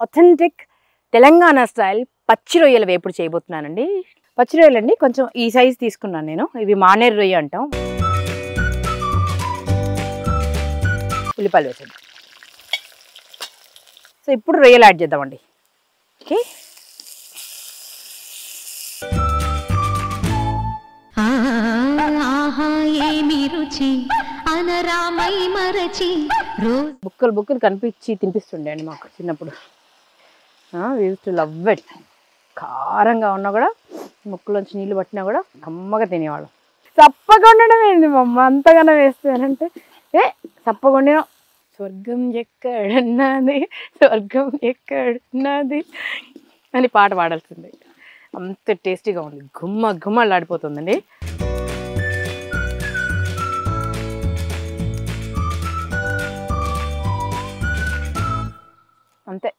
Authentic Telangana style పచ్చి రొయ్యల వేపుడు చేయబోతున్నానండి. పచ్చి రొయ్యలు అండి, కొంచెం ఈ సైజ్ తీసుకున్నాను నేను. ఇవి మానేరు రొయ్య అంటాం. ఉల్లిపాయలు వేసేద్దాం. సో ఇప్పుడు రొయ్యలు యాడ్ చేద్దామండి. ఓకే, బుక్కలు బుక్కలు కనిపించి తినిపిస్తుండే అండి మాకు చిన్నప్పుడు. We used to love it. కారంగా ఉన్నా కూడా ముక్కులోంచి నీళ్ళు పట్టినా కూడా కమ్మగా తినేవాళ్ళం. సప్పకుండా ఏంది మా అమ్మ అంతగానో వేస్తానంటే సప్పకుండా స్వర్గం ఎక్కడున్నది, స్వర్గం ఎక్కడున్నది అని పాట పాడాల్సింది. అంత టేస్టీగా ఉంది, గుమ్మ గుమ్మలాడిపోతుందండి. అంతే.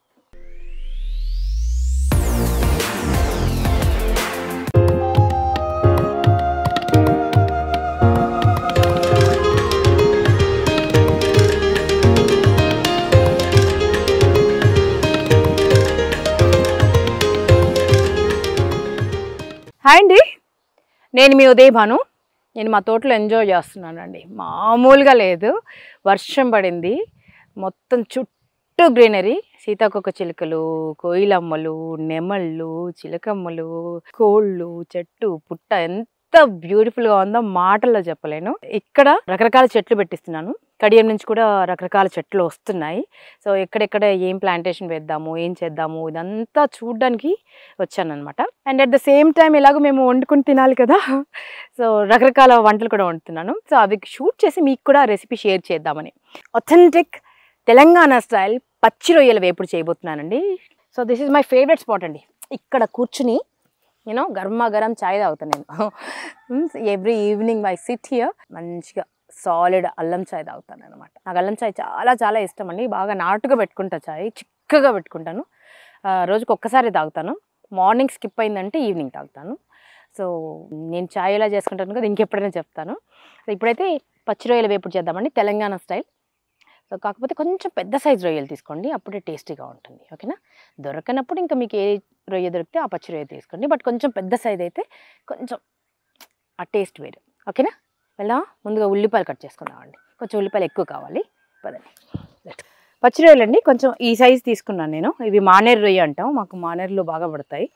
హాయ్ అండి, నేను మీ ఉదయ్ భాను. నేను మా తోటలో ఎంజాయ్ చేస్తున్నానండి. మామూలుగా లేదు, వర్షం పడింది, మొత్తం చుట్టూ గ్రీనరీ. సీతాకోక చిలుకలు, కోయిలమ్మలు, నెమళ్ళు, చిలకమ్మలు, కోళ్ళు, చెట్టు పుట్ట ఎంత బ్యూటిఫుల్గా ఉందో మాటల్లో చెప్పలేను. ఇక్కడ రకరకాల చెట్లు పెట్టిస్తున్నాను. కడియం నుంచి కూడా రకరకాల చెట్లు వస్తున్నాయి. సో ఎక్కడెక్కడ ఏం ప్లాంటేషన్ వేద్దాము, ఏం చేద్దాము, ఇదంతా చూడడానికి వచ్చానమాట. And at the same time ఎలాగో మేము వండుకుని తినాలి కదా, సో రకరకాల వంటలు కూడా వండుతున్నాను. సో అవి షూట్ చేసి మీకు కూడా రెసిపీ షేర్ చేద్దామని. అథెంటిక్ తెలంగాణ స్టైల్ పచ్చి రొయ్యల వేపుడు చేయబోతున్నానండి. So this is my favourite spot అండి. ఇక్కడ కూర్చుని నేను గర్మా గరం చాయ్ తాగుతాను నేను. Every evening I sit here, మంచిగా సాలిడ్ అల్లం చాయ్ తాగుతాను అనమాట. నాకు అల్లం చాయ్ చాలా చాలా ఇష్టం అండి. బాగా నాటుగా పెట్టుకుంటా, చాయ్ చిక్కగా పెట్టుకుంటాను. రోజుకి ఒక్కసారి తాగుతాను. మార్నింగ్ స్కిప్ అయిందంటే ఈవినింగ్ తాగుతాను. సో నేను చాయ్ ఎలా చేసుకుంటాను కదా, ఇంకెప్పుడైనా చెప్తాను. సో ఇప్పుడైతే పచ్చి రొయ్యల వేపుడు చేద్దామండి, తెలంగాణ స్టైల్. సో కాకపోతే కొంచెం పెద్ద సైజు రొయ్యలు తీసుకోండి, అప్పుడే టేస్టీగా ఉంటుంది. ఓకేనా? దొరకనప్పుడు ఇంకా మీకు ఏ రొయ్య దొరికితే ఆ పచ్చి రొయ్య తీసుకోండి. బట్ కొంచెం పెద్ద సైజు అయితే కొంచెం ఆ టేస్ట్ వేరు. ఓకేనా? వెళ్దాం. ముందుగా ఉల్లిపాయలు కట్ చేసుకుందామండి. కొంచెం ఉల్లిపాయలు ఎక్కువ కావాలి. పదండి. పచ్చి రొయ్యలు అండి, కొంచెం ఈ సైజు తీసుకున్నాను నేను. ఇవి మానేరు రొయ్య అంటాం, మాకు మానేరులో బాగా పడతాయి.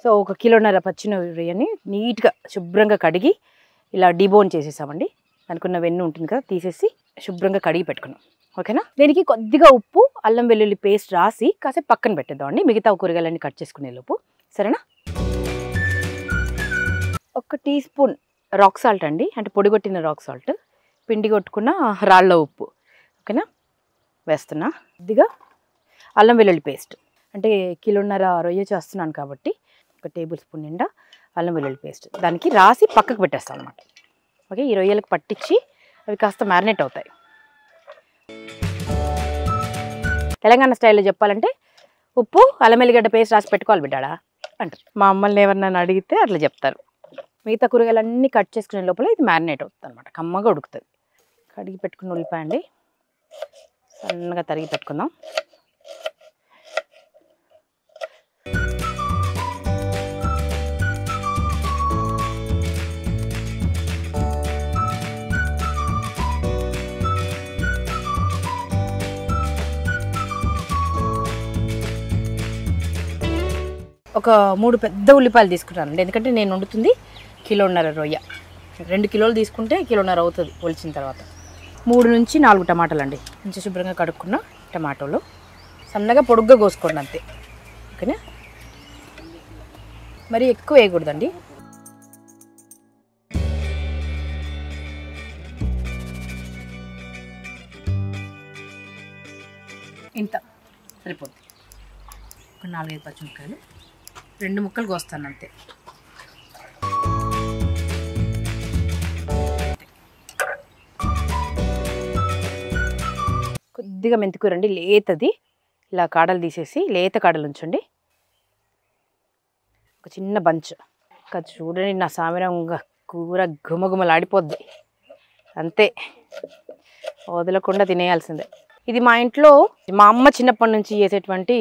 సో 1 కిలోన్నర పచ్చి రొయ్యని నీట్గా శుభ్రంగా కడిగి ఇలా డీబోన్ చేసేసామండి. అనుకున్న వెన్ను ఉంటుంది కదా, తీసేసి శుభ్రంగా కడిగి పెట్టుకున్నాం. ఓకేనా? దీనికి కొద్దిగా ఉప్పు, అల్లం వెల్లుల్లి పేస్ట్ రాసి కాసేపు పక్కన పెట్టేద్దామండి, మిగతా కూరగాయలన్నీ కట్ చేసుకునే లోపు. సరేనా? 1 టీ స్పూన్ రాక్ సాల్ట్ అండి, అంటే పొడిగొట్టిన రాక్ సాల్ట్, పిండి కొట్టుకున్న రాళ్ళ ఉప్పు. ఓకేనా? వేస్తున్నా. కొద్దిగా అల్లం వెల్లుల్లి పేస్ట్, అంటే కిలోన్నర రొయ్య చేస్తున్నాను కాబట్టి 1 టేబుల్ స్పూన్ నిండా అల్లం వెల్లుల్లి పేస్ట్ దానికి రాసి పక్కకు పెట్టేస్తాను అనమాట. ఓకే, ఈ రొయ్యలకు పట్టించి అవి కాస్త మ్యారినేట్ అవుతాయి. తెలంగాణ స్టైల్లో చెప్పాలంటే ఉప్పు, అల్లం వెల్లిగడ్డ పేస్ట్ రాసి పెట్టుకోవాలి బిడ్డాడా అంటారు. మా అమ్మల్ని ఎవరినైనా అడిగితే అట్లా చెప్తారు. మిగతా కూరగాయలన్నీ కట్ చేసుకునే లోపల ఇది మ్యారినేట్ అవుతుంది అనమాట, కమ్మగా ఉడుకుతుంది. కడిగి పెట్టుకున్న ఉల్లిపాయ అండి, సన్నగా తరిగి పెట్టుకుందాం. ఒక 3 పెద్ద ఉల్లిపాయలు తీసుకుంటానండి, ఎందుకంటే నేను వండుతుంది కిలోన్నర రొయ్య. 2 కిలోలు తీసుకుంటే కిలోన్నర అవుతుంది ఒలిచిన తర్వాత. 3 నుంచి 4 టమాటాలు అండి, మంచి శుభ్రంగా కడుక్కున్న టమాటోలు సన్నగా పొడుగ్గా కోసుకోండి అంతే. ఓకేనా? మరి ఎక్కువ వేయకూడదండి. ఇంత సరిపోతుంది. ఒక 4-5 పచ్చిమిరపకాయలు, 2 ముక్కలు కోస్తాను అంతే. కొద్దిగా మెంతికూర అండి, లేతది. ఇలా కాడలు తీసేసి లేత కాడలు ఉంచండి. ఒక చిన్న బంచ్. చూడండి నా సామిరంగా కూర గుమగుమలాడిపోద్ది అంతే, వదలకుండా తినేయాల్సిందే. ఇది మా ఇంట్లో మా అమ్మ చిన్నప్పటి నుంచి చేసేటువంటి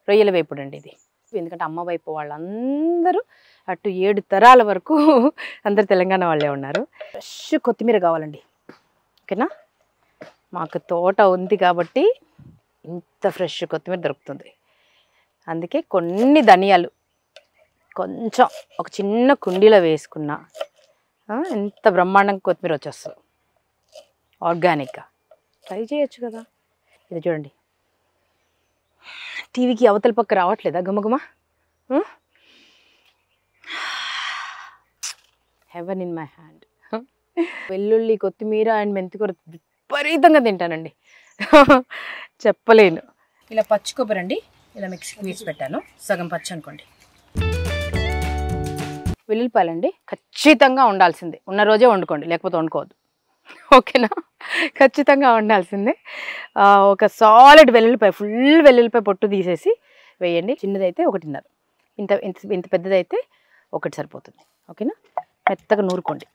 రొయ్యల వేపుడు అండి ఇది. ఎందుకంటే అమ్మ వైపు వాళ్ళందరూ అటు 7 తరాల వరకు అందరు తెలంగాణ వాళ్ళే ఉన్నారు. ఫ్రెష్ కొత్తిమీర కావాలండి, ఓకేనా. మాకు తోట ఉంది కాబట్టి ఇంత ఫ్రెష్ కొత్తిమీర దొరుకుతుంది. అందుకే కొన్ని ధనియాలు కొంచెం ఒక చిన్న కుండీలో వేసుకున్నా ఎంత బ్రహ్మాండంగా కొత్తిమీర వచ్చేస్తుంది ఆర్గానిక్గా. ట్రై చేయొచ్చు కదా. ఇది చూడండి, టీవీకి అవతల పక్క రావట్లేదా గుమగుమ? Heaven in my hand. వెల్లుల్లి, కొత్తిమీర అండ్ మెంతికూర విపరీతంగా తింటానండి, చెప్పలేను. ఇలా పచ్చి కొబ్బరి అండి, ఇలా మిక్సీకి వేసి పెట్టాను, సగం పచ్చి అనుకోండి. వెల్లుల్లిపాయలండి ఖచ్చితంగా ఉండాల్సిందే, ఉన్న రోజే వండుకోండి, లేకపోతే వండుకోవద్దు, ఓకేనా. ఖచ్చితంగా ఉండాల్సిందే. ఒక సాలిడ్ వెల్లుల్లిపాయ, ఫుల్ వెల్లుల్లిపాయ పొట్టు తీసేసి వేయండి. చిన్నదైతే 1.5, ఇంత ఇంత ఇంత పెద్దదైతే 1 సరిపోతుంది, ఓకేనా. మెత్తగా నూరుకోండి,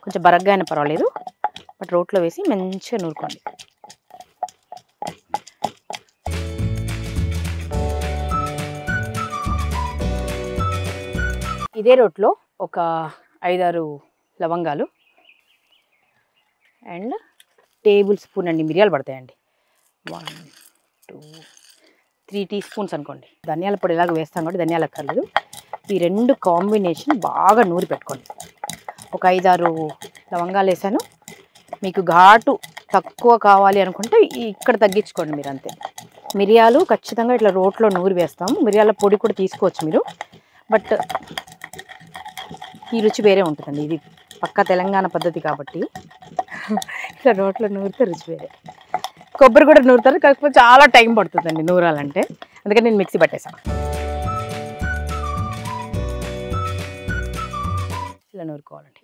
కొంచెం బరగ్గా అయినా పర్వాలేదు, బట్ రోట్లో వేసి మంచిగా నూరుకోండి. ఇదే రోట్లో ఒక 5-6 లవంగాలు అండ్ టేబుల్ స్పూన్ అండి మిరియాలు పడతాయండి. 1, 2, 3 టీ స్పూన్స్ అనుకోండి. ధనియాల పొడి ఇలాగ వేస్తాం కాబట్టి ధనియాలు అక్కర్లేదు. ఈ 2 కాంబినేషన్ బాగా నూరి పెట్టుకోండి. ఒక 5-6 లవంగాలు వేసాను. మీకు ఘాటు తక్కువ కావాలి అనుకుంటే ఇక్కడ తగ్గించుకోండి మీరు, అంతే. మిరియాలు ఖచ్చితంగా ఇట్లా రోట్లో నూరి వేస్తాము. మిరియాల పొడి కూడా తీసుకోవచ్చు మీరు, బట్ ఈ రుచి వేరే ఉంటుందండి. ఇది పక్కా తెలంగాణ పద్ధతి కాబట్టి ఇట్లా రోట్లో నూరితే రుచి వేరే. కొబ్బరి కూడా నూరుతారు, కాకపోతే చాలా టైం పడుతుందండి నూరాలంటే, అందుకని నేను మిక్సీ పట్టేసాను. ఇలా నూరుకోవాలండి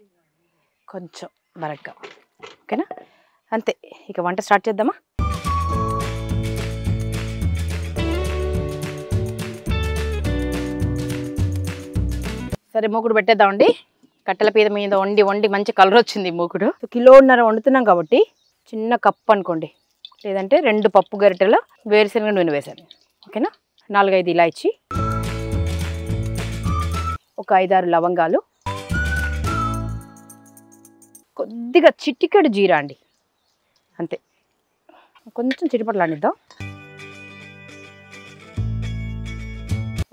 కొంచెం బరగ్గా, ఓకేనా. అంతే, ఇక వంట స్టార్ట్ చేద్దామా. సరే, మూకుడు పెట్టేద్దామండి. కట్టెల పీద మీద వండి మంచి కలర్ వచ్చింది మూకుడు. 1.5 కిలో వండుతున్నాం కాబట్టి చిన్న కప్పు అనుకోండి, లేదంటే 2 పప్పు గరిటెల వేరుశనగ నూనె వేసాను, ఓకేనా. 4-5 ఇలాచి, ఒక 5-6 లవంగాలు, కొద్దిగా చిటికెడు జీరా అండి, అంతే. కొంచెం చిటిపట్లాడిద్దాం.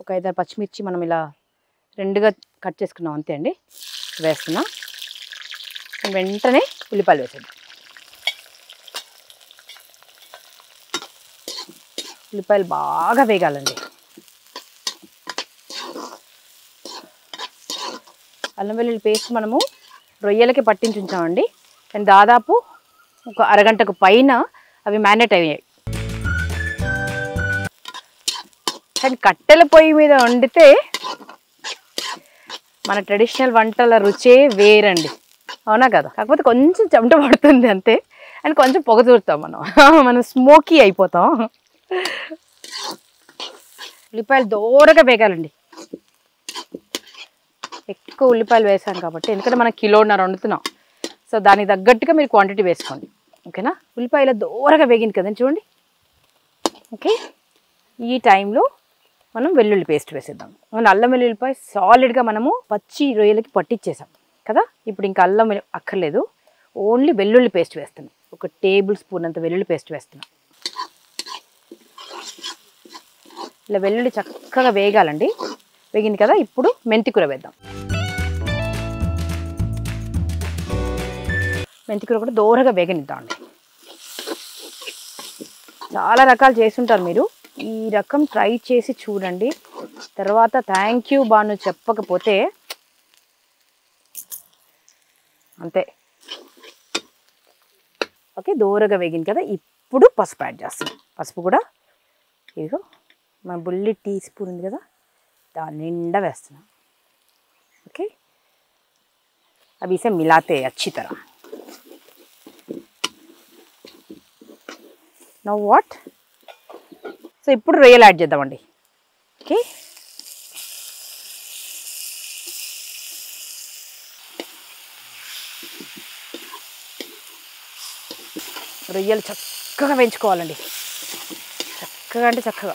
ఒక 5-6 పచ్చిమిర్చి మనం ఇలా 2గా కట్ చేసుకున్నాం, అంతే అండి. వేస్తున్నా, వెంటనే ఉల్లిపాయలు వేసేద్దాం. ఉల్లిపాయలు బాగా వేగాలండి. అల్లం వెల్లుల్లి పేస్ట్ మనము రొయ్యలకి పట్టించి ఉంచామండి, కానీ దాదాపు ఒక అరగంటకు పైన అవి మ్యారినేట్ అయ్యాయి. కానీ కట్టెల పొయ్యి మీద వండితే మన ట్రెడిషనల్ వంటల రుచే వేరండి, అవునా కదా. కాకపోతే కొంచెం చెమట పడుతుంది అంతే, అండ్ కొంచెం పొగ దూరుతాం మనం స్మోకీ అయిపోతాం. ఉల్లిపాయలు దూరగా వేగాలండి. ఎక్కువ ఉల్లిపాయలు వేసాను కాబట్టి, ఎందుకంటే మనం 1.5 కిలో వండుతున్నాం, సో దానికి తగ్గట్టుగా మీరు క్వాంటిటీ వేసుకోండి, ఓకేనా. ఉల్లిపాయలు దూరగా వేగింది కదండి, చూడండి. ఓకే, ఈ టైంలో మనం వెల్లుల్లి పేస్ట్ వేసేద్దాం. అల్లం వెల్లుల్లిపాయ సాలిడ్గా మనము పచ్చి రొయ్యలకి పట్టించేసాం కదా. ఇప్పుడు ఇంకా అల్లం అక్కర్లేదు, ఓన్లీ వెల్లుల్లి పేస్ట్ వేస్తున్నాం. 1 టేబుల్ స్పూన్ అంత వెల్లుల్లి పేస్ట్ వేస్తున్నాం. ఇలా వెల్లుల్లి చక్కగా వేగాలండి. వేగింది కదా, ఇప్పుడు మెంతికూర వేద్దాం. మెంతికూర కూడా దూరగా వేగనిద్దామండి. చాలా రకాలు చేస్తుంటారు మీరు, ఈ రకం ట్రై చేసి చూడండి. తర్వాత థ్యాంక్ యూ బాను చెప్పకపోతే అంతే. ఓకే, దూరగా వేగింది కదా, ఇప్పుడు పసుపు యాడ్ చేస్తాం. పసుపు కూడా ఇదిగో మన బుల్లి టీ స్పూన్ ఉంది కదా, దాని నిండా వేస్తున్నాం. ఓకే, అవి ఇసే మిలాతే అచ్చి తర. నౌ వాట్, సో ఇప్పుడు రొయ్యలు యాడ్ చేద్దామండి. ఓకే, రొయ్యలు చక్కగా వేయించుకోవాలండి. చక్కగా అంటే చక్కగా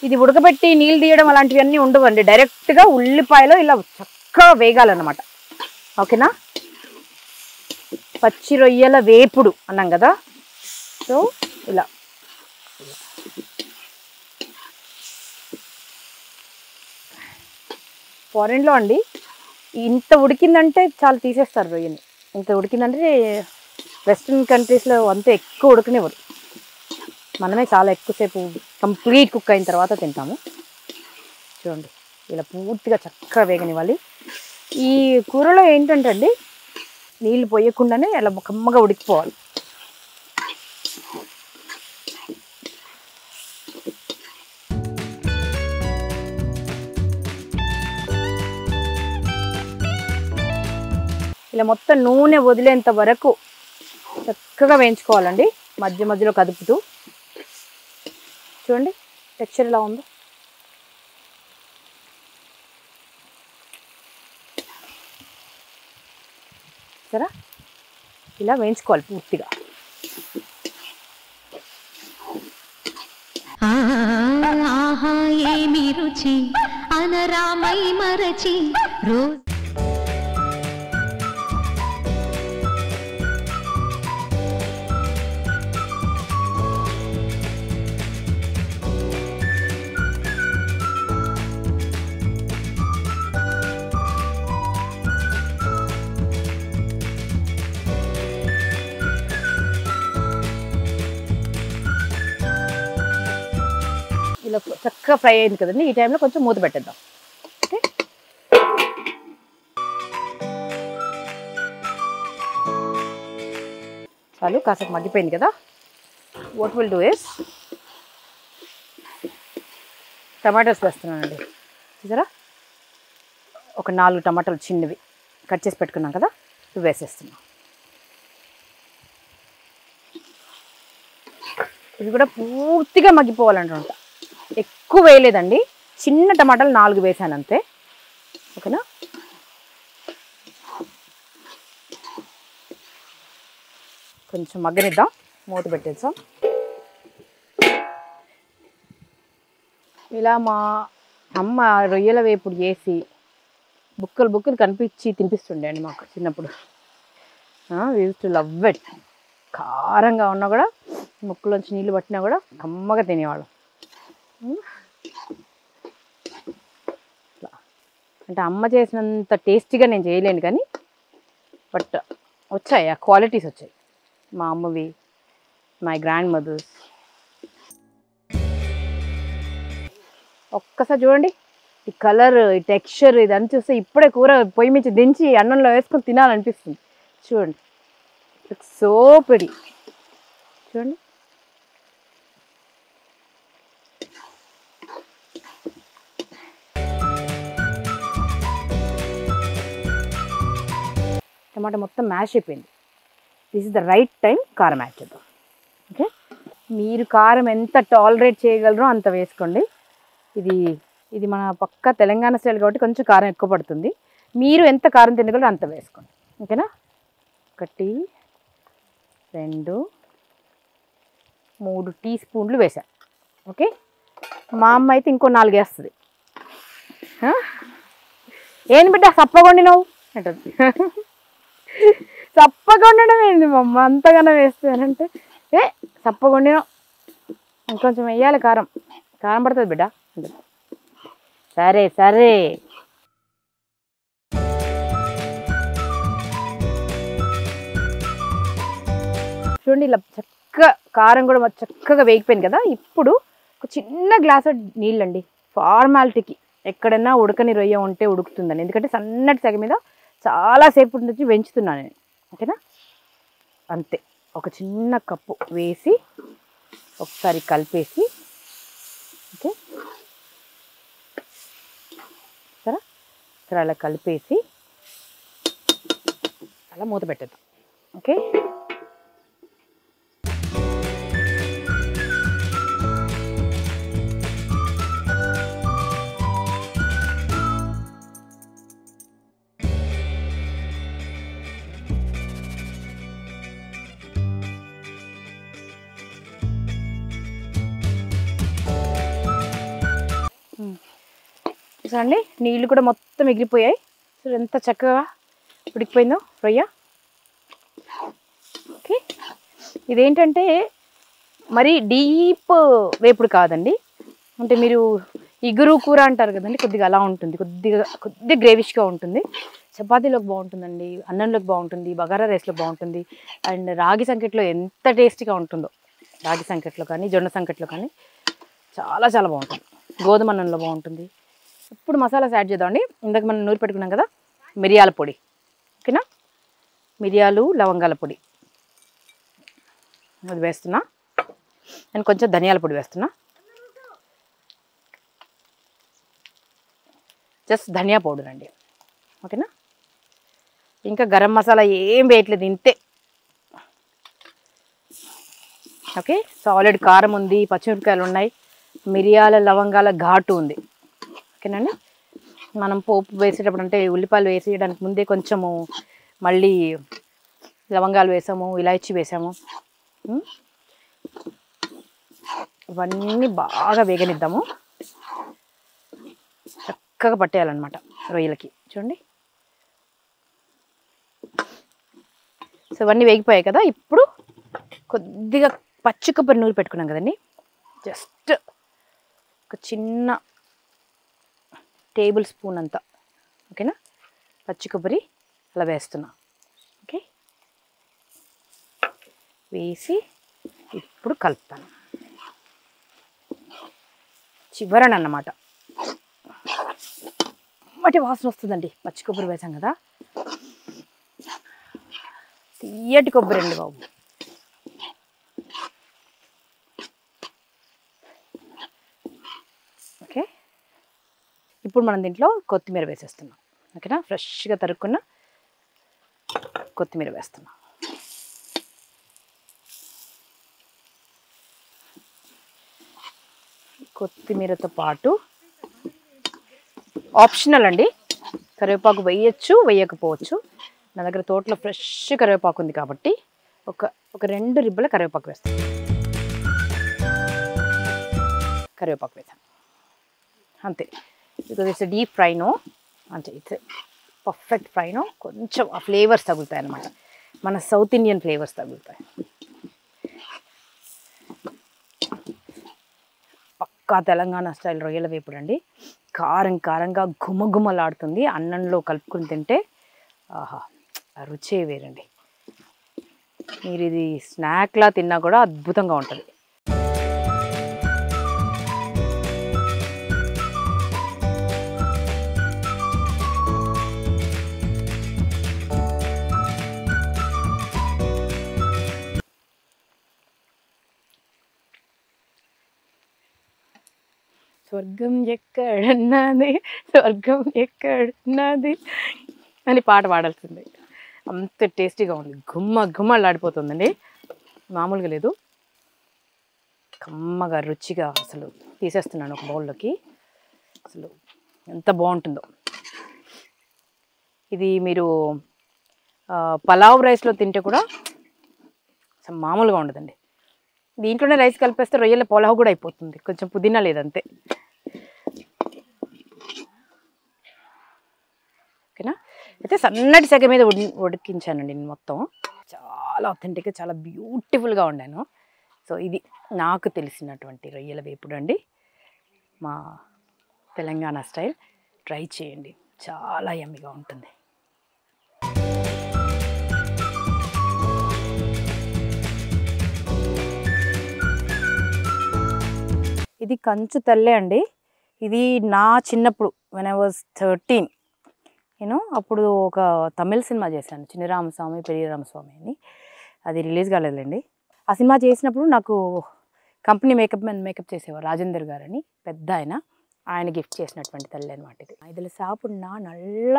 ఇది ఉడకబెట్టి నీళ్ళు తీయడం అలాంటివన్నీ ఉండవండి. డైరెక్ట్గా ఉల్లిపాయలో ఇలా చక్కగా వేగాలన్నమాట. ఓకేనా? పచ్చి రొయ్యల వేపుడు అన్నాం కదా. సో ఇలా ఫారెన్లో అండి ఇంత ఉడికిందంటే చాలా తీసేస్తారు రొయ్యని. ఇంత ఉడికిందంటే వెస్ట్రన్ కంట్రీస్లో అంతే ఎక్కువ ఉడకనివ్వరు. మనమే చాలా ఎక్కువసేపు కంప్లీట్ కుక్ అయిన తర్వాత తింటాము. చూడండి ఇలా పూర్తిగా చక్కగా వేగనివ్వాలి. ఈ కూరలో ఏంటంటే అండి నీళ్ళు పోయకుండానే అలా కమ్మగా ఉడికిపోవాలి. ఇలా మొత్తం నూనె వదిలేంత వరకు చక్కగా వేయించుకోవాలండి, మధ్య మధ్యలో కదుపుతూ. చూడండి టెక్స్చర్ ఎలా ఉందో. సరే ఇలా వేయించుకోవాలి పూర్తిగా. ఆహా ఏమి రుచి అనరామై మరచి రోజు ఇలా చక్కగా ఫ్రై అయింది కదండి. ఈ టైంలో కొంచెం మూత పెట్టేద్దాం. ఓకే, చాలు, కాసేపు మగ్గిపోయింది కదా. What will do is tomatoes వేస్తున్నానండి. చూసారా, ఒక 4 టమాటాలు చిన్నవి కట్ చేసి పెట్టుకున్నాం కదా, ఇవి వేసేస్తున్నాం. ఇవి కూడా పూర్తిగా మగ్గిపోవాలంట. ఎక్కువ వేయలేదండి, చిన్న టమాటాలు 4 వేసాను అంతే. ఓకేనా? కొంచెం మగ్గనిద్దాం, మూత పెట్టేద్దాం. ఇలా మా అమ్మ రొయ్యల వేపుడు చేసి బుక్కలు బుక్కలు కనిపించి తినిపిస్తుండే అండి మాకు చిన్నప్పుడు. Use to love it. కారంగా ఉన్నా కూడా ముక్కులోంచి నీళ్ళు పట్టినా కూడా కమ్మగా తినేవాళ్ళం. అంటే అమ్మ చేసినంత టేస్టీగా నేను చేయలేను కానీ బట్ వచ్చాయి, ఆ క్వాలిటీస్ వచ్చాయి మా అమ్మవి, మై గ్రాండ్ మదర్స్. ఒక్కసారి చూడండి ఈ కలర్, ఈ టెక్స్చర్, ఇదంతా చూస్తే ఇప్పుడే కూర పొయ్యి మించి దించి అన్నంలో వేసుకొని తినాలనిపిస్తుంది. చూడండి సో ప్రిటీ. చూడండి టమాటా మొత్తం మ్యాష్ అయిపోయింది. This is the right time కారం యాడ్ చేద్దాం. ఓకే, మీరు కారం ఎంత టాలరేట్ చేయగలరో అంత వేసుకోండి. ఇది మన పక్క తెలంగాణ స్టైల్ కాబట్టి కొంచెం కారం ఎక్కువ పడుతుంది. మీరు ఎంత కారం తినగలరో అంత వేసుకోండి. ఓకేనా? 1 2 3 టీ స్పూన్లు వేసాను. ఓకే, మా అమ్మ అయితే ఇంకో 4 వేస్తుంది. ఏంది బిడ్డ సప్పగొండినావు అంటుంది. సప్పగొండడం ఏంది మా అమ్మ అంతగానో వేస్తానంటే, సప్పగొండినావు ఇంకొంచెం వేయాలి, కారం కారం పడుతుంది బిడ్డ అంటే. సరే సరే. చూడండి ఇలా చక్కగా కారం కూడా చక్కగా వేగిపోయింది కదా. ఇప్పుడు ఒక చిన్న గ్లాసు నీళ్ళండి, ఫార్మాలిటీకి. ఎక్కడైనా ఉడకని రొయ్య ఉంటే ఉడుకుతుందని, ఎందుకంటే సన్నటి సెగ మీద చాలాసేపు నుంచి పెంచుతున్నాను నేను. ఓకేనా? అంతే, ఒక చిన్న కప్పు వేసి ఒకసారి కలిపేసి, ఓకే సరే సరే అలా కలిపేసి అలా మూత పెట్టేద్దాం. ఓకే, చూడండి నీళ్ళు కూడా మొత్తం ఎగిరిపోయాయి. సో ఎంత చక్కగా ఉడికిపోయిందో రొయ్య. ఓకే, ఇదేంటంటే మరి డీప్ వేపుడు కాదండి, అంటే మీరు ఇగురు కూర అంటారు కదండి, కొద్దిగా అలా ఉంటుంది, కొద్దిగా గ్రేవిష్గా ఉంటుంది. చపాతీలోకి బాగుంటుందండి, అన్నంలోకి బాగుంటుంది, బగారా రైస్లో బాగుంటుంది, అండ్ రాగి సంకట్లో ఎంత టేస్టీగా ఉంటుందో, రాగి సంకట్లో కానీ జొన్న సంకట్లో కానీ చాలా చాలా బాగుంటుంది, గోధుమ అన్నంలో బాగుంటుంది. ఇప్పుడు మసాలాస్ యాడ్ చేద్దామండి. ఇందాక మనం నూరి పెట్టుకున్నాం కదా మిరియాల పొడి, ఓకేనా, మిరియాలు లవంగాల పొడి అది వేస్తున్నా. నేను కొంచెం ధనియాల పొడి వేస్తున్నా, జస్ట్ ధనియా పౌడర్ అండి, ఓకేనా. ఇంకా గరం మసాలా ఏం వేయట్లేదు, ఇంతే. ఓకే, సాలిడ్ కారం ఉంది, పచ్చిమిరపకాయలు ఉన్నాయి, మిరియాల లవంగాల ఘాటు ఉంది, ఓకేనండి. మనం పోపు వేసేటప్పుడు అంటే ఉల్లిపాయలు వేసేయడానికి ముందే కొంచెము మళ్ళీ లవంగాలు వేసాము, ఇలాచి వేసాము. ఇవన్నీ బాగా వేగనిద్దాము, చక్కగా పట్టేయాలన్నమాట రొయ్యలకి. చూడండి, సో ఇవన్నీ వేగిపోయాయి కదా. ఇప్పుడు కొద్దిగా పచ్చి కొబ్బరి నూరి పెట్టుకున్నాం కదండి, జస్ట్ ఒక చిన్న టేబుల్ స్పూన్ అంతా, ఓకేనా, పచ్చి కొబ్బరి అలా వేస్తున్నా. ఓకే, వేసి ఇప్పుడు కలుపుతాను చివరనన్నమాట. మట్టి వాసన వస్తుందండి, పచ్చి కొబ్బరి వేసాం కదా, తీయటి కొబ్బరి అండి బాబు. ఓకే, ఇప్పుడు మనం దీంట్లో కొత్తిమీర వేసేస్తున్నాం, ఓకేనా, ఫ్రెష్గా తరుక్కున్న కొత్తిమీర వేస్తున్నాం. కొత్తిమీరతో పాటు ఆప్షనల్ అండి, కరివేపాకు వేయచ్చు వేయకపోవచ్చు. నా దగ్గర తోటలో ఫ్రెష్ కరివేపాకు ఉంది కాబట్టి ఒక 2 రిబ్బల కరివేపాకు వేస్తాను. కరివేపాకు వేసాను అంతే, బికాజ్ ఇట్స్ డీప్ ఫ్రైనో, అంటే ఇట్స్ పర్ఫెక్ట్ ఫ్రైనో. కొంచెం ఆ ఫ్లేవర్స్ తగులుతాయి అన్నమాట, మన సౌత్ ఇండియన్ ఫ్లేవర్స్ తగులుతాయి. పక్కా తెలంగాణ స్టైల్ రొయ్యల వేపుడు అండి, కారం కారంగా గుమగుమలాడుతుంది. అన్నంలో కలుపుకుని తింటే ఆహా, రుచే వేరండి. మీరు ఇది స్నాక్లా తిన్నా కూడా అద్భుతంగా ఉంటుంది. స్వర్గం ఎక్కడున్నది, స్వర్గం ఎక్కడున్నది అని పాట పాడాల్సిందే, అంత టేస్టీగా ఉంది. గుమ్మలాడిపోతుందండి, మామూలుగా లేదు. కమ్మగా రుచిగా అసలు తీసేస్తున్నాను ఒక బౌల్లోకి. అసలు ఎంత బాగుంటుందో ఇది. మీరు పలావ్ రైస్లో తింటే కూడా అసలు మామూలుగా ఉండదండి. దీంట్లోనే రైస్ కలిపేస్తే రొయ్యల పులావ్ కూడా అయిపోతుంది, కొంచెం పుదీనా లేదంతే. ఓకేనా, అయితే సన్నటి సెగ మీద ఉడికించానండి నేను మొత్తం. చాలా అథెంటిక్గా చాలా బ్యూటిఫుల్గా వండాను. సో ఇది నాకు తెలిసినటువంటి రొయ్యల వేపుడు అండి, మా తెలంగాణ స్టైల్. ట్రై చేయండి, చాలా యమ్మీగా ఉంటుంది. ఇది కంచు తల్లే అండి. ఇది నా చిన్నప్పుడు when I was 13, అప్పుడు ఒక తమిళ సినిమా చేశాను, చిన్నరామస్వామి పెరియరామస్వామి అని. అది రిలీజ్ కాలేదులేండి. ఆ సినిమా చేసినప్పుడు నాకు కంపెనీ మేకప్ చేసేవారు రాజేందర్ గారని, పెద్ద ఆయన గిఫ్ట్ చేసినటువంటి తల్లి అనమాట ఇది. ఇదిలో సాపున్నా నల్ల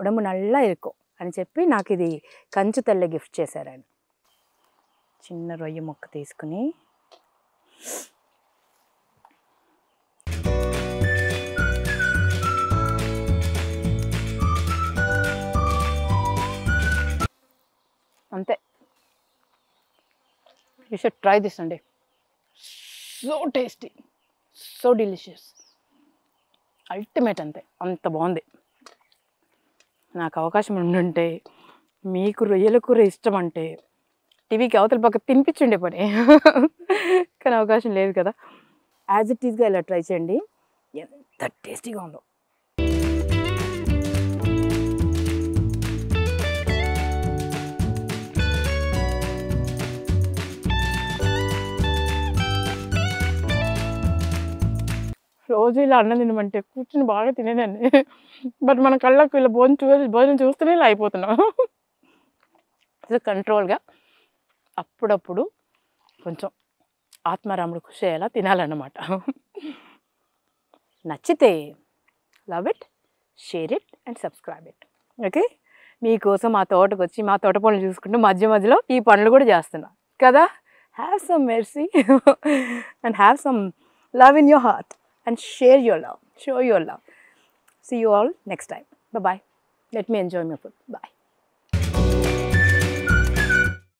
ఉడము నల్ల ఇరుకో అని చెప్పి నాకు ఇది కంచు తల్లె గిఫ్ట్ చేశారు ఆయన. చిన్న రొయ్య ముక్క తీసుకుని అంతే. యూ షుడ్ ట్రై దిస్ అండి, so tasty, so delicious. Ultimate అంతే, అంత బాగుంది. నాకు అవకాశం ఉండుంటే మీకు రొయ్యల కూర ఇష్టం అంటే టీవీకి అవతల పక్క తినిపించుండే పని, కానీ అవకాశం లేదు కదా. యాజ్ ఇట్ ఈస్గా ఇలా ట్రై చేయండి, ఎంత టేస్టీగా ఉందో. రోజు ఇలా అన్నం తినమంటే కూర్చుని బాగా తినేదాన్ని, బట్ మన కళ్ళకు ఇలా భోజనం చూస్తూనే ఇలా అయిపోతున్నాం. కంట్రోల్గా అప్పుడప్పుడు కొంచెం ఆత్మారాముడు ఖుషి అయ్యేలా తినాలన్నమాట. నచ్చితే love it, share it and subscribe it. Okay, మీకోసం మా తోటకు వచ్చి మా తోట పనులు చూసుకుంటూ మధ్య మధ్యలో ఈ పనులు కూడా చేస్తున్నా కదా. Have some mercy and have some love in your heart and share your love, show your love. See you all next time. Bye bye. Let me enjoy my food. Bye.